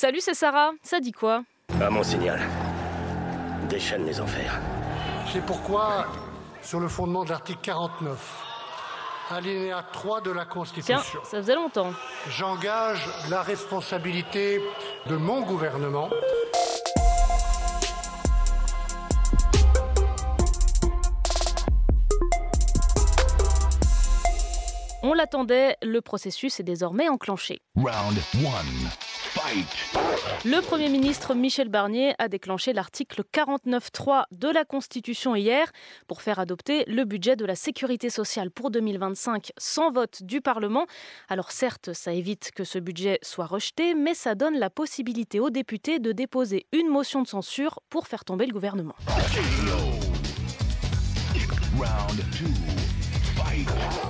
Salut, c'est Sarah. Ça dit quoi? À mon signal. Déchaîne les enfers. C'est pourquoi, sur le fondement de l'article 49, alinéa 3 de la Constitution, Tiens, ça faisait longtemps. j'engage la responsabilité de mon gouvernement. On l'attendait, le processus est désormais enclenché. Round 1. Fight. Le Premier ministre Michel Barnier a déclenché l'article 49.3 de la Constitution hier pour faire adopter le budget de la Sécurité sociale pour 2025 sans vote du Parlement. Alors certes, ça évite que ce budget soit rejeté, mais ça donne la possibilité aux députés de déposer une motion de censure pour faire tomber le gouvernement. Round 2.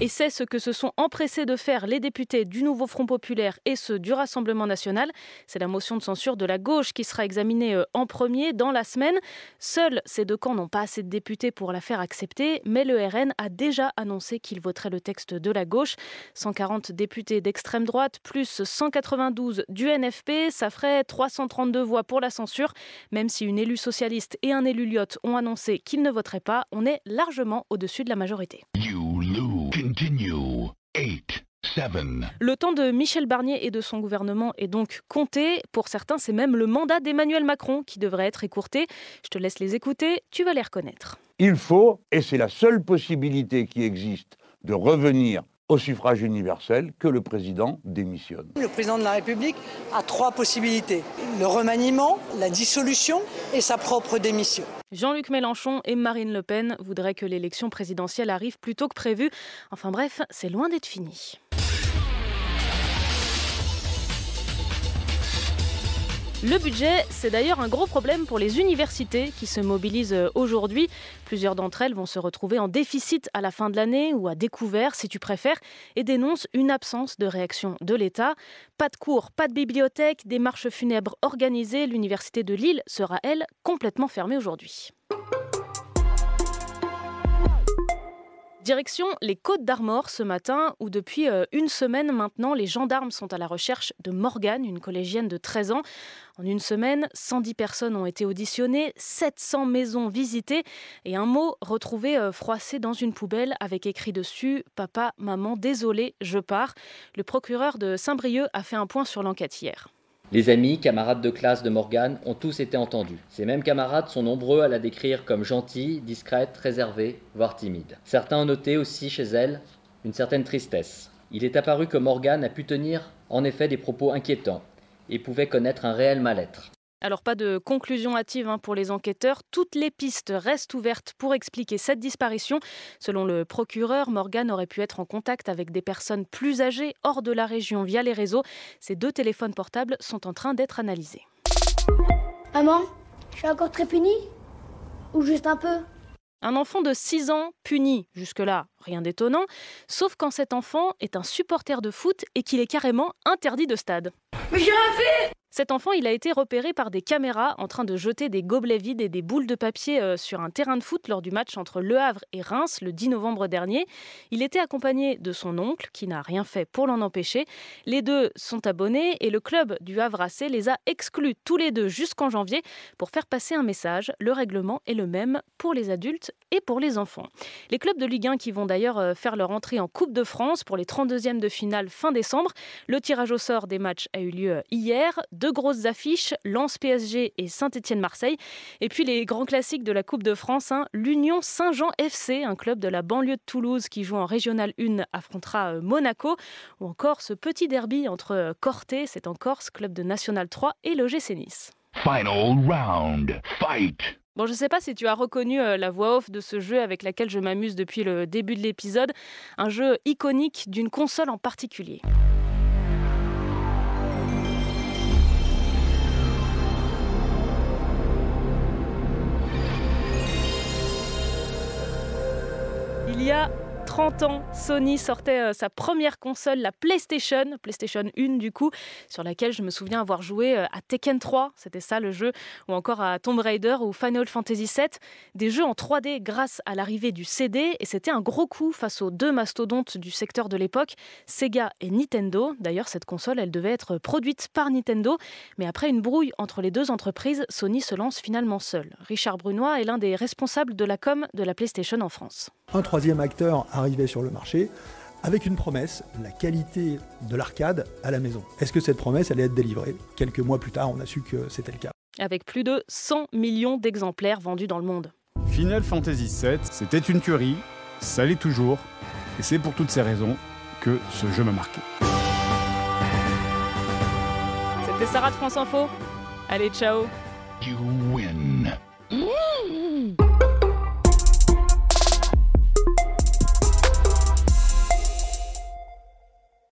Et c'est ce que se sont empressés de faire les députés du Nouveau Front Populaire et ceux du Rassemblement National. C'est la motion de censure de la gauche qui sera examinée en premier dans la semaine. Seuls ces deux camps n'ont pas assez de députés pour la faire accepter, mais le RN a déjà annoncé qu'il voterait le texte de la gauche. 140 députés d'extrême droite plus 192 du NFP, ça ferait 332 voix pour la censure. Même si une élue socialiste et un élu Lyotte ont annoncé qu'ils ne voteraient pas, on est largement au-dessus de la majorité. Continue. 8, 7. Le temps de Michel Barnier et de son gouvernement est donc compté. Pour certains, c'est même le mandat d'Emmanuel Macron qui devrait être écourté. Je te laisse les écouter, tu vas les reconnaître. Il faut, et c'est la seule possibilité qui existe, de revenir au suffrage universel, que le président démissionne. Le président de la République a 3 possibilités. Le remaniement, la dissolution et sa propre démission. Jean-Luc Mélenchon et Marine Le Pen voudraient que l'élection présidentielle arrive plus tôt que prévu. Enfin bref, c'est loin d'être fini. Le budget, c'est d'ailleurs un gros problème pour les universités qui se mobilisent aujourd'hui. Plusieurs d'entre elles vont se retrouver en déficit à la fin de l'année ou à découvert, si tu préfères, et dénoncent une absence de réaction de l'État. Pas de cours, pas de bibliothèque, des marches funèbres organisées. L'université de Lille sera, elle, complètement fermée aujourd'hui. Direction les Côtes d'Armor ce matin, où depuis une semaine maintenant, les gendarmes sont à la recherche de Morgane, une collégienne de 13 ans. En une semaine, 110 personnes ont été auditionnées, 700 maisons visitées et un mot retrouvé froissé dans une poubelle avec écrit dessus « Papa, maman, désolé, je pars ». Le procureur de Saint-Brieuc a fait un point sur l'enquête hier. Les amis, camarades de classe de Morgane ont tous été entendus. Ces mêmes camarades sont nombreux à la décrire comme gentille, discrète, réservée, voire timide. Certains ont noté aussi chez elle une certaine tristesse. Il est apparu que Morgane a pu tenir en effet des propos inquiétants et pouvait connaître un réel mal-être. Alors pas de conclusion hâtive pour les enquêteurs, toutes les pistes restent ouvertes pour expliquer cette disparition. Selon le procureur, Morgane aurait pu être en contact avec des personnes plus âgées hors de la région via les réseaux. Ces 2 téléphones portables sont en train d'être analysés. Maman, je suis encore très punie? Ou juste un peu? Un enfant de 6 ans puni, jusque-là, rien d'étonnant, sauf quand cet enfant est un supporter de foot et qu'il est carrément interdit de stade. Mais j'ai rien fait! Cet enfant, il a été repéré par des caméras en train de jeter des gobelets vides et des boules de papier sur un terrain de foot lors du match entre Le Havre et Reims le 10 novembre dernier. Il était accompagné de son oncle qui n'a rien fait pour l'en empêcher. Les deux sont abonnés et le club du Havre AC les a exclus tous les deux jusqu'en janvier pour faire passer un message. Le règlement est le même pour les adultes et pour les enfants. Les clubs de Ligue 1 qui vont d'ailleurs faire leur entrée en Coupe de France pour les 32e de finale fin décembre. Le tirage au sort des matchs a eu lieu hier. 2 grosses affiches, Lens PSG et Saint-Étienne-Marseille. Et puis les grands classiques de la Coupe de France, l'Union Saint-Jean FC, un club de la banlieue de Toulouse qui joue en Régional 1, affrontera Monaco. Ou encore ce petit derby entre Corté, c'est en Corse, club de National 3, et l'OGC Nice. Final round. Fight. Bon, je ne sais pas si tu as reconnu la voix off de ce jeu avec laquelle je m'amuse depuis le début de l'épisode. Un jeu iconique d'une console en particulier. Il y a 30 ans, Sony sortait sa première console, la PlayStation 1 du coup, sur laquelle je me souviens avoir joué à Tekken 3, c'était ça le jeu, ou encore à Tomb Raider ou Final Fantasy 7, des jeux en 3D grâce à l'arrivée du CD, et c'était un gros coup face aux deux mastodontes du secteur de l'époque, Sega et Nintendo. D'ailleurs, cette console, elle devait être produite par Nintendo, mais après une brouille entre les deux entreprises, Sony se lance finalement seul. Richard Brunois est l'un des responsables de la com de la PlayStation en France. Un troisième acteur arrivait sur le marché avec une promesse, la qualité de l'arcade à la maison. Est-ce que cette promesse allait être délivrée ? Quelques mois plus tard, on a su que c'était le cas. Avec plus de 100 millions d'exemplaires vendus dans le monde. Final Fantasy VII, c'était une tuerie, ça l'est toujours, et c'est pour toutes ces raisons que ce jeu m'a marqué. C'était Sarah de France Info. Allez, ciao. You win.